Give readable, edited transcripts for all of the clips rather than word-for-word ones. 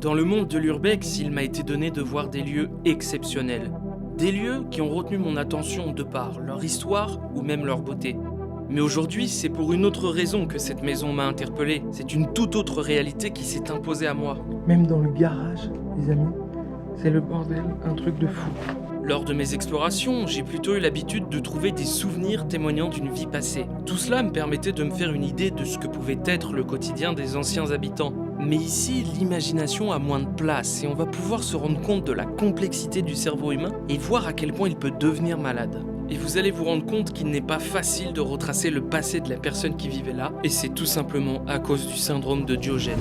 Dans le monde de l'urbex, il m'a été donné de voir des lieux exceptionnels. Des lieux qui ont retenu mon attention de par leur histoire ou même leur beauté. Mais aujourd'hui, c'est pour une autre raison que cette maison m'a interpellé. C'est une toute autre réalité qui s'est imposée à moi. Même dans le garage, les amis, c'est le bordel, un truc de fou. Lors de mes explorations, j'ai plutôt eu l'habitude de trouver des souvenirs témoignant d'une vie passée. Tout cela me permettait de me faire une idée de ce que pouvait être le quotidien des anciens habitants. Mais ici, l'imagination a moins de place et on va pouvoir se rendre compte de la complexité du cerveau humain et voir à quel point il peut devenir malade. Et vous allez vous rendre compte qu'il n'est pas facile de retracer le passé de la personne qui vivait là, et c'est tout simplement à cause du syndrome de Diogène.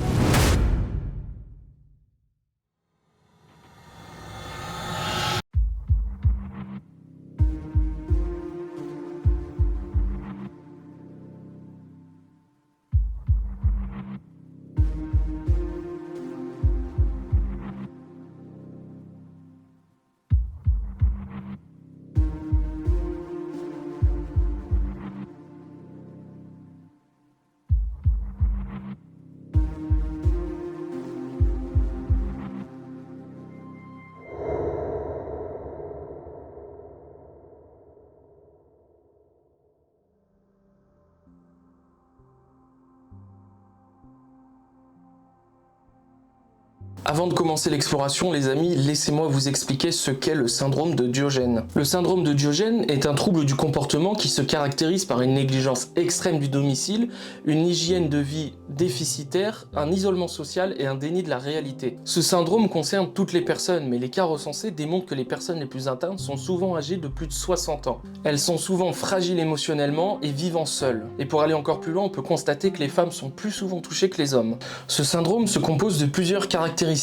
Avant de commencer l'exploration, les amis, laissez-moi vous expliquer ce qu'est le syndrome de Diogène. Le syndrome de Diogène est un trouble du comportement qui se caractérise par une négligence extrême du domicile, une hygiène de vie déficitaire, un isolement social et un déni de la réalité. Ce syndrome concerne toutes les personnes, mais les cas recensés démontrent que les personnes les plus atteintes sont souvent âgées de plus de 60 ans. Elles sont souvent fragiles émotionnellement et vivant seules. Et pour aller encore plus loin, on peut constater que les femmes sont plus souvent touchées que les hommes. Ce syndrome se compose de plusieurs caractéristiques.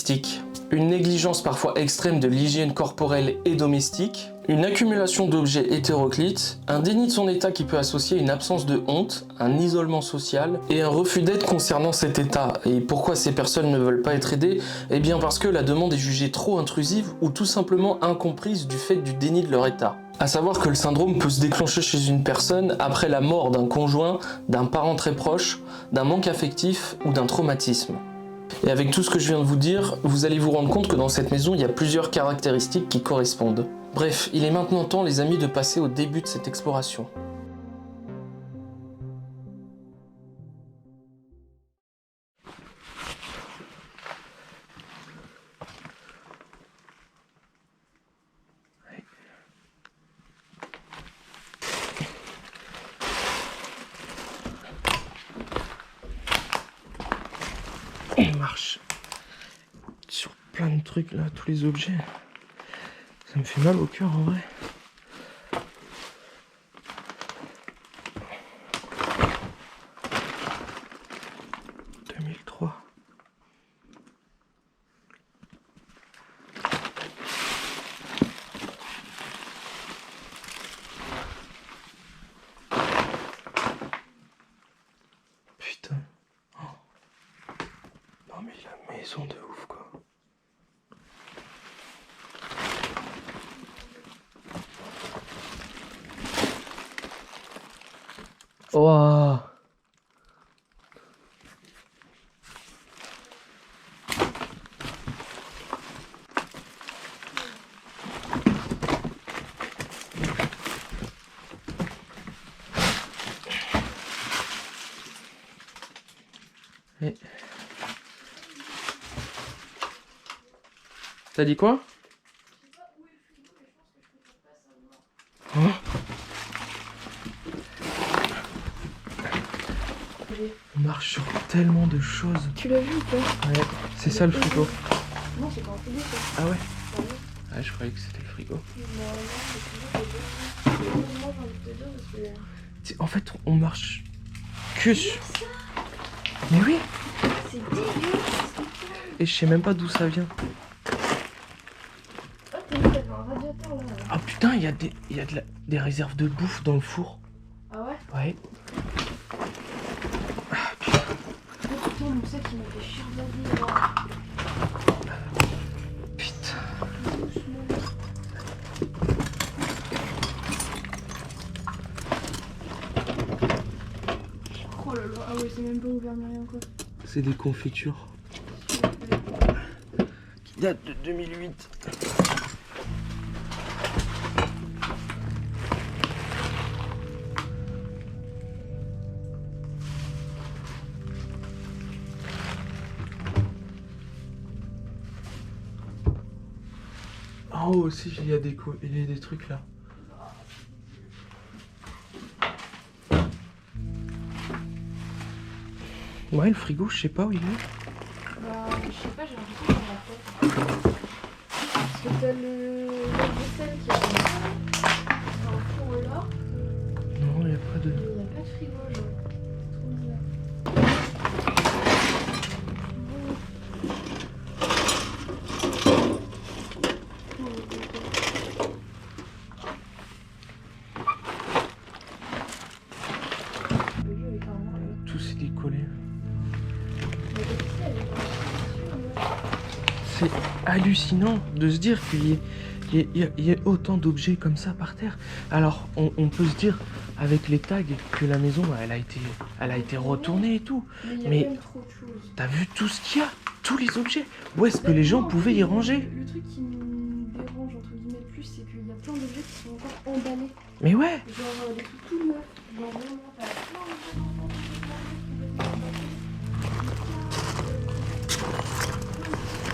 Une négligence parfois extrême de l'hygiène corporelle et domestique, une accumulation d'objets hétéroclites, un déni de son état qui peut associer une absence de honte, un isolement social et un refus d'aide concernant cet état. Et pourquoi ces personnes ne veulent pas être aidées? Eh bien parce que la demande est jugée trop intrusive ou tout simplement incomprise du fait du déni de leur état. À savoir que le syndrome peut se déclencher chez une personne après la mort d'un conjoint, d'un parent très proche, d'un manque affectif ou d'un traumatisme. Et avec tout ce que je viens de vous dire, vous allez vous rendre compte que dans cette maison, il y a plusieurs caractéristiques qui correspondent. Bref, il est maintenant temps, les amis, de passer au début de cette exploration. On marche sur plein de trucs là, tous les objets. Ça me fait mal au cœur en vrai. « 2003 ». Putain. Oh. Non mais la maison de ouf quoi. Oh. Et... T'as dit quoi? Hein? On marche sur tellement de choses. Tu l'as vu ou pas? Ouais, c'est ça le frigo. Non, c'est pas un frigo ça. Ah ouais? Ah ouais. Ah, je croyais que c'était le frigo. Moi, j'ai envie de te dire parce que... En fait, on marche que sur... Mais oui! C'est dégueu. Et je sais même pas d'où ça vient. Ah, t'as vu, t'avais un radiateur là. Ah putain, il y a des réserves de bouffe dans le four. Ah ouais? Ouais. Ah putain, mon sac il m'a fait chier là. Putain. Oh là là, ah ouais, c'est même pas ouvert ni rien quoi. C'est des confitures. date de 2008. En haut aussi, il y a des trucs là. Ouais, le frigo, je sais pas où il est. Bah, je sais pas, j'ai l'impression qu'il y en a pas. Parce que t'as le vaisselle qui est un four là. Non, il n'y a pas de... Il n'y a pas de frigo, genre. C'est trop bizarre. Tout s'est décollé. C'est hallucinant de se dire qu'il y a autant d'objets comme ça par terre. Alors, on peut se dire, avec les tags, que la maison, elle a été retournée et tout. Mais il y a même trop de choses. T'as vu tout ce qu'il y a? Tous les objets? Où est-ce que les gens pouvaient y ranger? Le truc qui me dérange, entre guillemets, plus, c'est qu'il y a plein d'objets qui sont encore emballés. Mais ouais! Genre des trucs tout neufs. Genre vraiment, t'as plein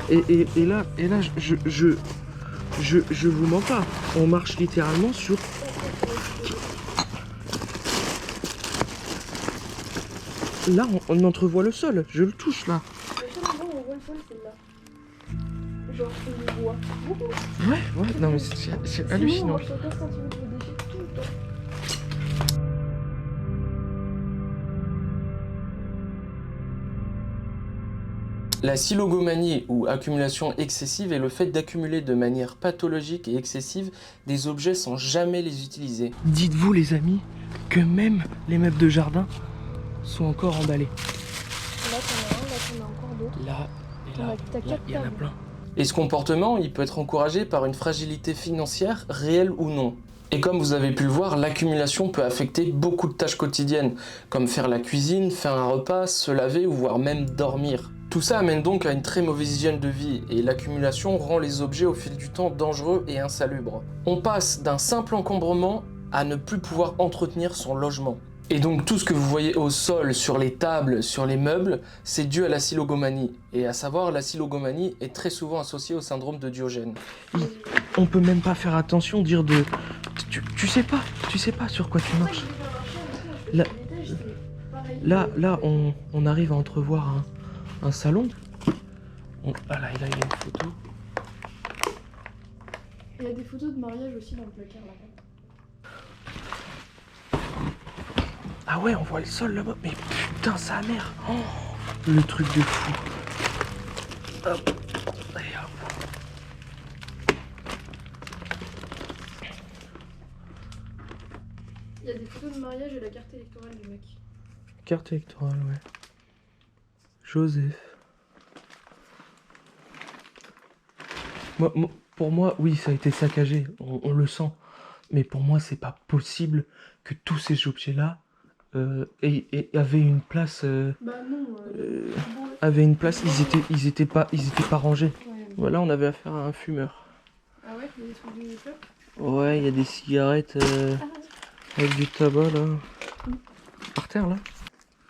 Et là, je vous mens pas. On marche littéralement sur... Là, on entrevoit le sol. Je le touche là. on voit le sol, celle-là. Genre, on le voit. Ouais, non mais c'est hallucinant. Sinon, on marche sur 15 cm de déchets tout le temps. La silogomanie ou accumulation excessive est le fait d'accumuler de manière pathologique et excessive des objets sans jamais les utiliser. Dites-vous les amis que même les meubles de jardin sont encore emballés. Là, t'en as encore d'autres. Là et là, T'as il y 4 en a tables. plein. Et ce comportement, il peut être encouragé par une fragilité financière, réelle ou non. Et comme vous avez pu le voir, l'accumulation peut affecter beaucoup de tâches quotidiennes, comme faire la cuisine, faire un repas, se laver ou voire même dormir. Tout ça amène donc à une très mauvaise hygiène de vie, et l'accumulation rend les objets au fil du temps dangereux et insalubres. On passe d'un simple encombrement à ne plus pouvoir entretenir son logement. Et donc tout ce que vous voyez au sol, sur les tables, sur les meubles, c'est dû à la silogomanie. Et à savoir, la silogomanie est très souvent associée au syndrome de Diogène. On peut même pas faire attention, dire de... Tu sais pas sur quoi tu marches. Là, on arrive à entrevoir un salon. Ah là, il y a une photo. Il y a des photos de mariage aussi dans le placard là-bas. Ah ouais, on voit le sol là-bas. Mais putain, sa mère. Oh, le truc de fou. Hop. Et hop. Il y a des photos de mariage et la carte électorale du mec. Carte électorale, ouais. Joseph. Pour moi, oui, ça a été saccagé. On le sent. Mais pour moi, c'est pas possible que tous ces objets-là avaient une place. Bah non. Avaient une place. Ils étaient pas rangés. Ouais. Voilà, on avait affaire à un fumeur. Ah ouais, il y a des trucs de clopes. Ouais, il y a des cigarettes avec du tabac là. Par terre là.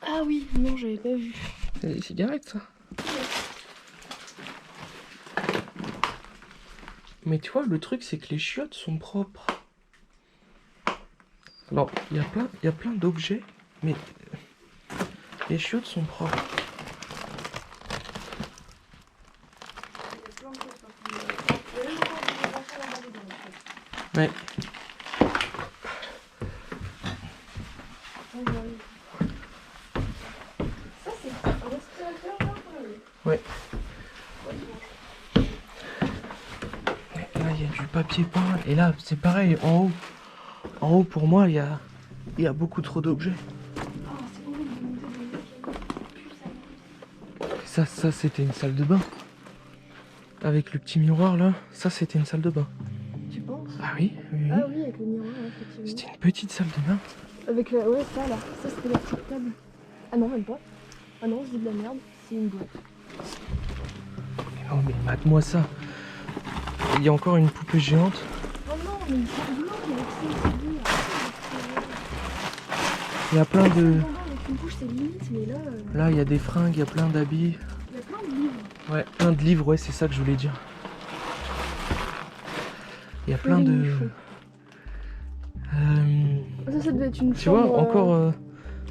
Ah oui, non, j'avais pas vu. C'est des cigarettes ça. Mais tu vois, le truc c'est que les chiottes sont propres. Alors, il y a plein d'objets, mais les chiottes sont propres. Il y a plein de choses partout. Il y a même encore des enfants emballés dans le truc. Ouais. Ça, c'est un aspirateur là. Ouais. Là, il y a du papier peint. Et là, c'est pareil, en haut. En haut, pour moi, il y a beaucoup trop d'objets. Ah, c'est horrible de monter dans les Ça, c'était une salle de bain. Avec le petit miroir, là. Ça, c'était une salle de bain. Tu penses? Ah oui, oui, oui. Ah oui, avec le miroir, effectivement. C'était une petite salle de bain. Avec la... Ouais, ça là. Ça, c'était la petite table. Ah non, même pas. Ah non, je dis de la merde. C'est une boîte. Oh mais mate-moi ça. Il y a encore une poupée géante. Oh non, mais il faut blanc avec ça, c'est dur. Il y a plein de... Avec une couche, c'est limite, mais là... Là, il y a des fringues, il y a plein d'habits. Il y a plein de livres. Ouais, plein de livres, ouais, c'est ça que je voulais dire. Il y a plein de... Ça devait être une Tu vois, chambre,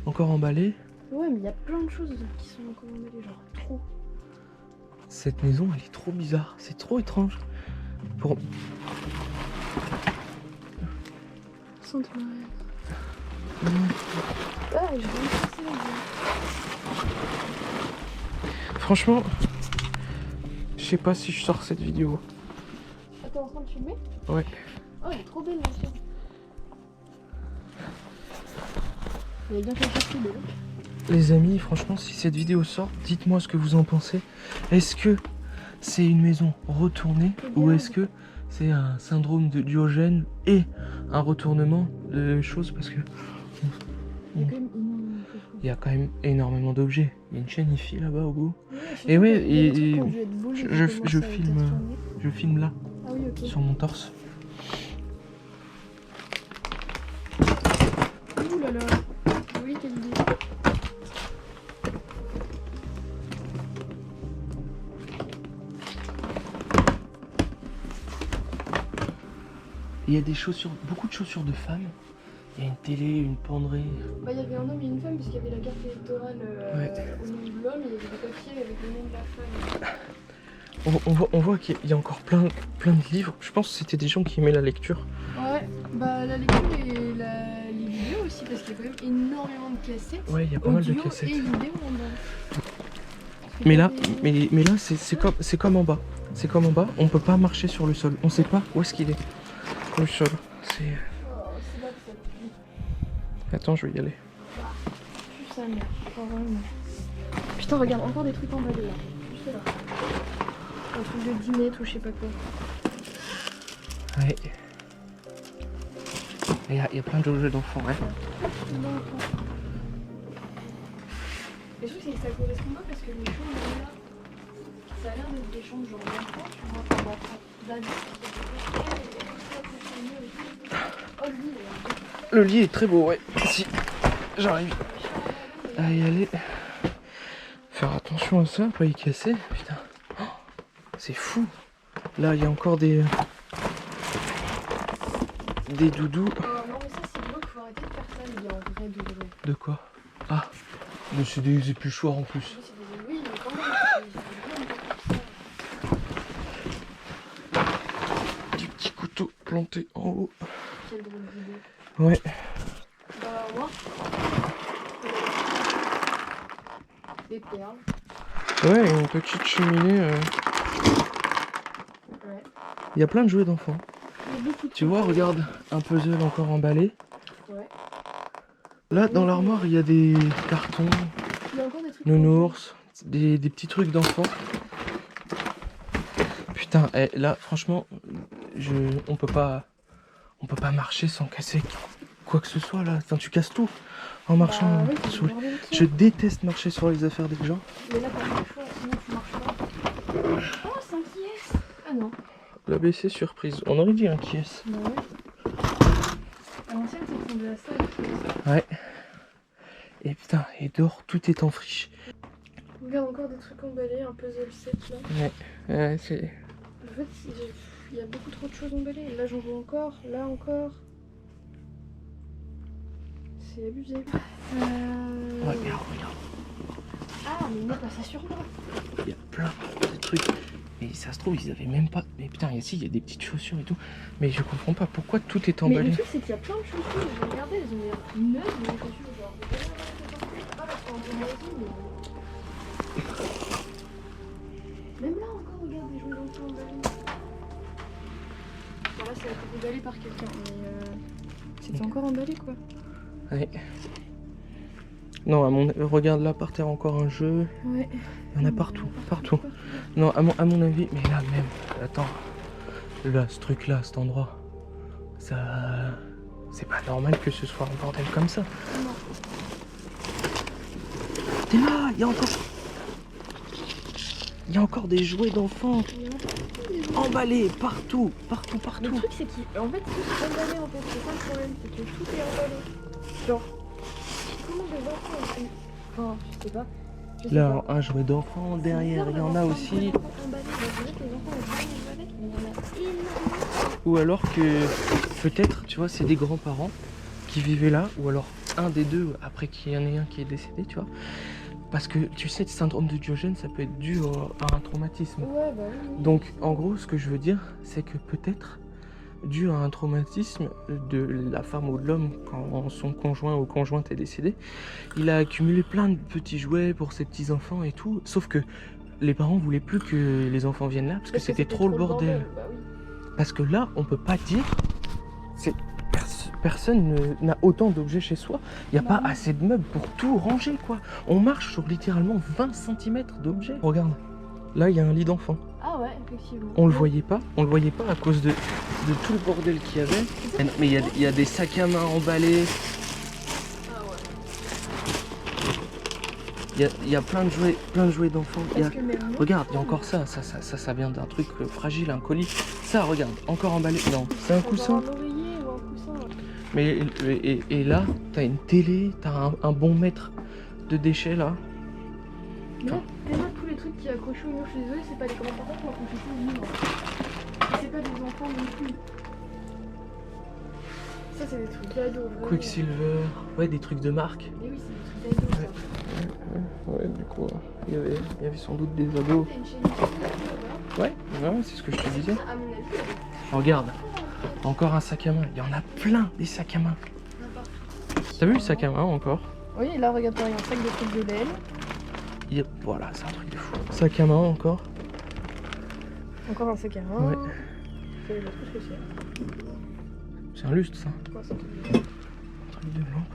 encore emballé. Ouais, mais il y a plein de choses qui sont encore emballées, genre trop. Cette maison, elle est trop bizarre. C'est trop étrange. Pour... Sainte-Marie. Ah, je vais me casser la gueule. Franchement, je sais pas si je sors cette vidéo. Ah, t'es en train de filmer? Ouais. Oh, elle est trop belle, la scène. Il y a bien quelque chose de belle. Les amis, franchement, si cette vidéo sort, dites-moi ce que vous en pensez. Est-ce que c'est une maison retournée ou est-ce que c'est un syndrome de Diogène et un retournement de choses? Parce que il y a quand même énormément d'objets. Il y a une chaîne IFI là-bas au bout. Et ouais, je filme là, ah oui, ok. sur mon torse. Ouh là là. Oui, quelle idée. Il y a des chaussures, beaucoup de chaussures de femmes. Il y a une télé, une penderie. Bah, il y avait un homme et une femme, puisqu'il y avait la carte électorale Ouais. au nom de l'homme, et il y avait des papiers avec le nom de la femme. On voit qu'il y a encore plein de livres. Je pense que c'était des gens qui aimaient la lecture. Ouais, bah la lecture et les vidéos aussi, parce qu'il y a quand même énormément de cassettes. Ouais, il y a pas mal de audio cassettes. Et vidéos en bas. Mais là, c'est comme en bas. C'est comme en bas, on peut pas marcher sur le sol. On sait pas où est-ce qu'il est. Le sol. C'est... Oh, c'est là que ça pue. Attends, je vais y aller. Pue sa mère, oh, vraiment. Putain, regarde, encore des trucs emballés là. Juste là. Un truc de 10 mètres ou je sais pas quoi. Ouais. Il y a plein de jeux d'enfants, ouais. Le truc, c'est que ça correspond pas parce que les chambres là, ça a l'air d'être des chambres genre d'enfants, tu vois, comme d'adultes. Oh, le lit, Le lit est très beau, ouais. Si, j'arrive à y aller. Faire attention à ça, pas y casser. Putain. Oh, c'est fou. Là, il y a encore des doudous. non, mais ça, c'est glauque, faut arrêter de faire ça, les gars, en vrai, de vrai. De quoi? Ah, mais c'est des épluchoirs en plus. Oui, mais quand même, Du petit couteau planté en haut. quelle drôle d'idée. Ouais. Bah, moi, des perles. Ouais, une petite cheminée. Ouais. Il y a plein de jouets d'enfants. Il y a beaucoup de Tu vois, regarde, un puzzle encore emballé. Ouais. Là, dans l'armoire, il y a des cartons, Il y a encore des trucs. nounours, des petits trucs d'enfants. Putain, là, franchement, on peut pas marcher sans casser quoi que ce soit là. Enfin, tu casses tout en marchant Bah, oui, sous les... bordel, Je déteste marcher sur les affaires des gens. Mais là, t'as pas le choix, sinon tu marches pas. Oh, c'est un qui est? Ah non. L'ABC surprise. On aurait dit un qui est. Bah ouais. À l'ancienne, ça ressemblait à ça. Ouais. Et putain, et dehors, tout est en friche. Regarde encore des trucs emballés, un puzzle set là. Ouais, c'est... En fait, il y a beaucoup trop de choses emballées. Là, j'en vois encore, là encore. C'est abusé. Regarde. Ah, mais mets pas ça sur moi. Il y a plein de trucs. Mais ça se trouve, ils avaient même pas... Mais putain, ici, il y a des petites chaussures et tout. Mais je comprends pas pourquoi tout est Mais emballé. le truc, c'est qu'il y a plein de chaussures. J'ai regardé, elles ont l'air neuves, les chaussures. Genre, ah, là, c'est un peu moisi, mais. Même là encore, regarde, des jouets d'enfants emballés. Bon, là, ça a été emballé par quelqu'un, mais c'était encore emballé quoi. Ouais. Non, regarde là par terre encore un jeu. Ouais. Il y en a partout. Non, à mon avis, mais là même. Attends. Là, ce truc là, cet endroit. Ça. C'est pas normal que ce soit un bordel comme ça. Non. T'es là, il y a encore. il y a encore des jouets d'enfants emballés partout. Le truc c'est qu'en fait tout est emballé en fait, c'est ça le problème, c'est que tout est emballé. Genre, comment des enfants ont pu... Enfin, je sais pas. Là, un jouet d'enfant, derrière, il y en a aussi. Les enfants ont pas les jouets avec, mais il y en a énormément. Ou alors que, peut-être, tu vois, c'est des grands-parents qui vivaient là, ou alors un des deux, après qu'il y en ait un qui est décédé, tu vois. Parce que, tu sais, le syndrome de Diogène, ça peut être dû à un traumatisme. Ouais, bah oui. Donc, en gros, ce que je veux dire, c'est que peut-être, dû à un traumatisme de la femme ou de l'homme, quand son conjoint ou conjointe est décédé, il a accumulé plein de petits jouets pour ses petits-enfants et tout, sauf que les parents voulaient plus que les enfants viennent là, parce que c'était trop le bordel. Bah oui. Parce que là, on peut pas dire... Personne n'a autant d'objets chez soi. Il n'y a pas assez de meubles pour tout ranger, quoi. On marche sur littéralement 20 cm d'objets. Regarde, là, il y a un lit d'enfant. Ah ouais, effectivement. On le voyait pas à cause de tout le bordel qu'il y avait. Mais il y a des sacs à main emballés. Ah ouais. Il y a plein de jouets d'enfants. Regarde, il y a encore ça vient d'un truc fragile, un colis. Ça, regarde, encore emballé. Non, c'est un coussin. Un oreiller ou un coussin. Mais et là, t'as une télé, t'as un bon mètre de déchets là. Mais là, déjà tous les trucs qui accrochent au mur, je suis désolée, c'est pas des commentaires pour qu'on fait ça au livre. Et c'est pas des enfants non plus. Ça, c'est des trucs d'ados. Quicksilver, ouais, des trucs de marque. Mais oui, c'est des trucs d'ados. Ouais, du coup, il y avait sans doute des ados. T'as une chaîne YouTube là-bas. Ouais, c'est ce que je te disais. À mon avis, Regarde, encore un sac à main. Il y en a plein des sacs à main. T'as vu le sac à main encore? Oui, là, regarde, il y a un sac de trucs de laine. Voilà, c'est un truc de fou. Sac à main encore. Encore un sac à main. Ouais. C'est le truc que c'est. C'est un lustre ça. Quoi, ça, Un truc de lampe.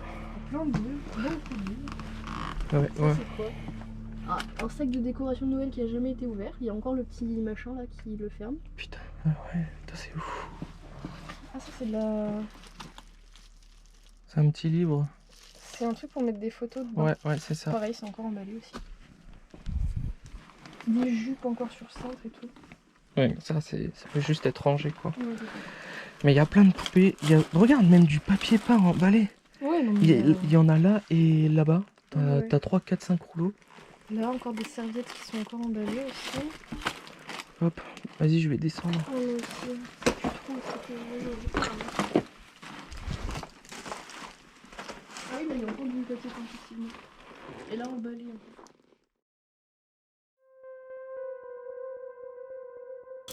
plein de bleus, beaucoup de bleus. Ouais, Ça, ouais. c'est quoi? Ah, un sac de décoration de Noël qui a jamais été ouvert. Il y a encore le petit machin là qui le ferme. Putain, ouais, c'est ouf. Ah, ça, c'est de la. C'est un petit livre. C'est un truc pour mettre des photos dedans. Ouais, c'est ça. Pareil, c'est encore emballé aussi. Des jupes encore sur cintre et tout. Ouais, ça peut juste être rangé quoi. Ouais, Mais il y a plein de poupées. Regarde, même du papier peint emballé. ouais, non, mais Il y en a là et là-bas. Ouais. T'as 3, 4, 5 rouleaux. là, encore des serviettes qui sont encore emballées aussi. Hop, vas-y, je vais descendre. Oh, là aussi. Tu trouves que ah oui, mais il y a encore du papier peint, effectivement. Et là, emballé un peu.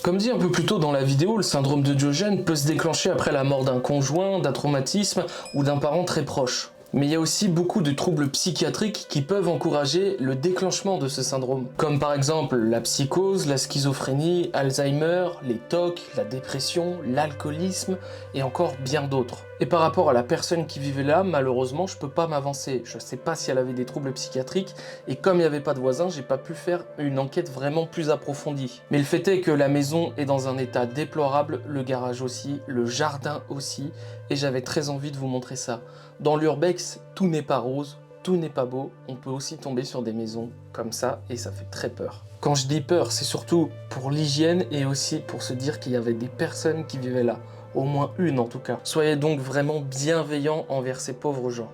Comme dit un peu plus tôt dans la vidéo, le syndrome de Diogène peut se déclencher après la mort d'un conjoint, d'un traumatisme ou d'un parent très proche. Mais il y a aussi beaucoup de troubles psychiatriques qui peuvent encourager le déclenchement de ce syndrome, comme par exemple la psychose, la schizophrénie, Alzheimer, les TOC, la dépression, l'alcoolisme et encore bien d'autres. Et par rapport à la personne qui vivait là, malheureusement, je peux pas m'avancer. Je sais pas si elle avait des troubles psychiatriques et comme il n'y avait pas de voisins, j'ai pas pu faire une enquête vraiment plus approfondie. Mais le fait est que la maison est dans un état déplorable, le garage aussi, le jardin aussi, et j'avais très envie de vous montrer ça. Dans l'urbex, tout n'est pas rose, tout n'est pas beau, on peut aussi tomber sur des maisons comme ça et ça fait très peur. Quand je dis peur, c'est surtout pour l'hygiène et aussi pour se dire qu'il y avait des personnes qui vivaient là, au moins une en tout cas. Soyez donc vraiment bienveillants envers ces pauvres gens.